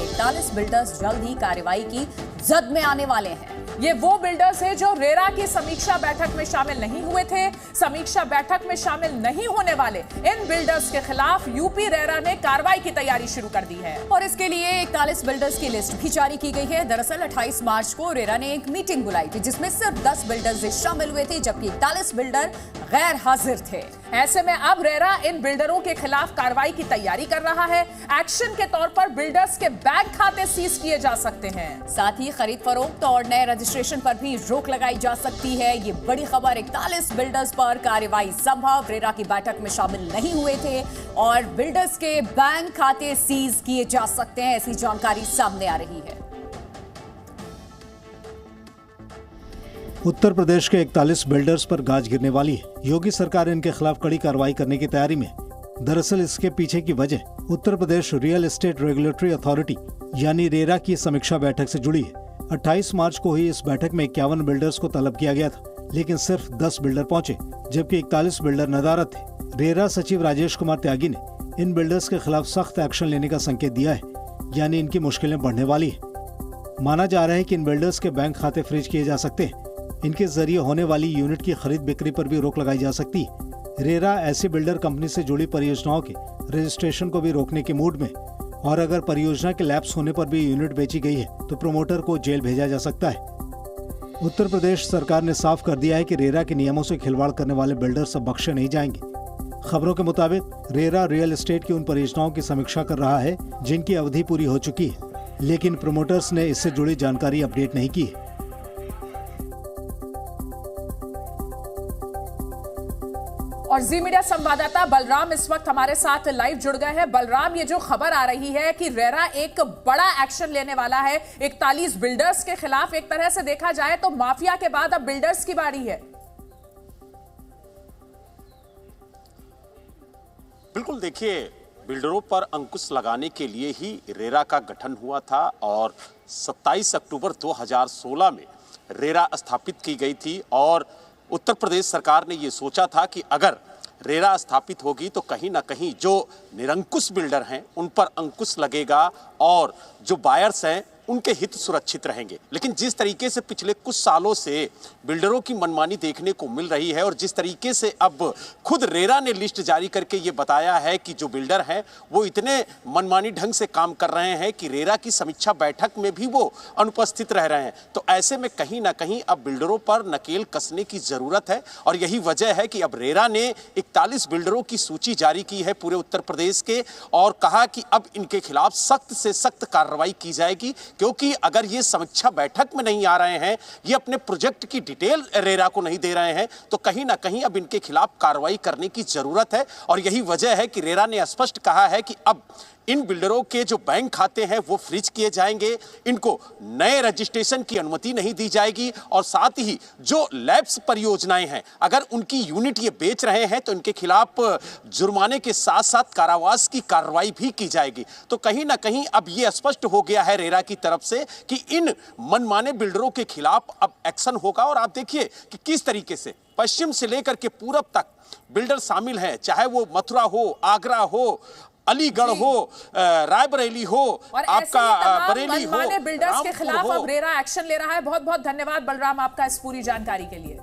के 41 बिल्डर्स जल्द ही कार्रवाई की जद में आने वाले हैं। ये वो बिल्डर्स हैं जो रेरा की समीक्षा बैठक में शामिल नहीं हुए थे। समीक्षा बैठक में शामिल नहीं होने वाले इन बिल्डर्स के खिलाफ यूपी रेरा ने कार्रवाई की तैयारी शुरू कर दी है और इसके लिए 41 बिल्डर्स की लिस्ट भी जारी की गई है। दरअसल 28 मार्च को रेरा ने एक मीटिंग बुलाई थी जिसमें सिर्फ 10 बिल्डर्स शामिल हुए थे, जबकि 41 बिल्डर गैर हाजिर थे। ऐसे में अब रेरा इन बिल्डरों के खिलाफ कार्रवाई की तैयारी कर रहा है। एक्शन के तौर पर बिल्डर्स के बैंक खाते सीज किए जा सकते हैं। साथ ही खरीद फरोख्त और नए रजिस्ट्रेशन पर भी रोक लगाई जा सकती है। ये बड़ी खबर, 41 बिल्डर्स पर कार्रवाई संभव। रेरा की बैठक में शामिल नहीं हुए थे और बिल्डर्स के बैंक खाते सीज किए जा सकते हैं, ऐसी जानकारी सामने आ रही है। उत्तर प्रदेश के 41 बिल्डर्स पर गाज गिरने वाली है। योगी सरकार इनके खिलाफ कड़ी कार्रवाई करने की तैयारी में। दरअसल इसके पीछे की वजह Uttar Pradesh real estate regulatory authority यानी रेरा की समीक्षा बैठक से जुड़ी है। 28 मार्च को हुई इस बैठक में 51 बिल्डर्स को तलब किया गया था, लेकिन सिर्फ 10 बिल्डर पहुंचे, जबकि 41 बिल्डर नदारद थे। रेरा सचिव राजेश कुमार त्यागी ने इन बिल्डर्स के खिलाफ सख्त एक्शन लेने का संकेत दिया है, यानी इनकी मुश्किलें बढ़ने वाली है। माना जा रहा है कि इन बिल्डर्स के बैंक खाते फ्रीज किए जा सकते हैं। इनके जरिए होने वाली यूनिट की खरीद बिक्री पर भी रोक लगाई जा सकती है। रेरा ऐसी बिल्डर कंपनी से जुड़ी परियोजनाओं के रजिस्ट्रेशन को भी रोकने के मूड में, और अगर परियोजना के लैप्स होने पर भी यूनिट बेची गई है तो प्रमोटर को जेल भेजा जा सकता है। उत्तर प्रदेश सरकार ने साफ कर दिया है कि रेरा के नियमों से खिलवाड़ करने वाले बिल्डर्स अब बख्शे नहीं जाएंगे। खबरों के मुताबिक रेरा रियल एस्टेट की उन परियोजनाओं की समीक्षा कर रहा है जिनकी अवधि पूरी हो चुकी है, लेकिन प्रमोटर्स ने इससे जुड़ी जानकारी अपडेट नहीं की है। और जी मीडिया संवाददाता बलराम इस वक्त हमारे साथ लाइव जुड़ गए हैं। बलराम, ये जो खबर आ रही है कि रेरा एक बड़ा एक्शन लेने वाला है 41 बिल्डर्स के खिलाफ, एक तरह से देखा जाए तो माफिया के बाद अब बिल्डर्स की बारी है। बिल्कुल, देखिए, बिल्डरों पर अंकुश लगाने के लिए ही रेरा का गठन हुआ था और 27 अक्टूबर 2016 में रेरा स्थापित की गई थी। और उत्तर प्रदेश सरकार ने ये सोचा था कि अगर रेरा स्थापित होगी तो कहीं ना कहीं जो निरंकुश बिल्डर हैं उन पर अंकुश लगेगा और जो बायर्स हैं उनके हित सुरक्षित रहेंगे। लेकिन जिस तरीके से पिछले कुछ सालों से बिल्डरों की मनमानी देखने को मिल रही है और जिस तरीके से अब खुद रेरा ने लिस्ट जारी करके ये बताया है कि जो बिल्डर हैं वो इतने मनमानी ढंग से काम कर रहे हैं कि रेरा की समीक्षा बैठक में भी वो अनुपस्थित रह रहे हैं, तो ऐसे में कहीं ना कहीं अब बिल्डरों पर नकेल कसने की जरूरत है। और यही वजह है कि अब रेरा ने 41 बिल्डरों की सूची जारी की है पूरे उत्तर प्रदेश के और कहा कि अब इनके खिलाफ सख्त से सख्त कार्रवाई की जाएगी, क्योंकि अगर ये समीक्षा बैठक में नहीं आ रहे हैं, ये अपने प्रोजेक्ट की डिटेल रेरा को नहीं दे रहे हैं, तो कहीं ना कहीं अब इनके खिलाफ कार्रवाई करने की जरूरत है। और यही वजह है कि रेरा ने स्पष्ट कहा है कि अब इन बिल्डरों के जो बैंक खाते हैं वो फ्रीज किए जाएंगे, इनको नए रजिस्ट्रेशन की अनुमति नहीं दी जाएगी और साथ ही जो लैब्स परियोजनाएं हैं अगर उनकी यूनिट ये बेच रहे हैं तो इनके खिलाफ जुर्माने के साथ साथ कारावास की कार्रवाई भी की जाएगी। तो कहीं ना कहीं अब ये स्पष्ट हो गया है रेरा की तरफ से कि इन मनमाने बिल्डरों के खिलाफ अब एक्शन होगा। और आप देखिए कि किस तरीके से पश्चिम से लेकर के पूरब तक बिल्डर शामिल हैं, चाहे वो मथुरा हो, आगरा हो, अलीगढ़ हो, रायबरेली हो, आपका बरेली हो, बिल्डर्स के खिलाफ अब रेरा एक्शन ले रहा है। बहुत बहुत धन्यवाद बलराम आपका इस पूरी जानकारी के लिए।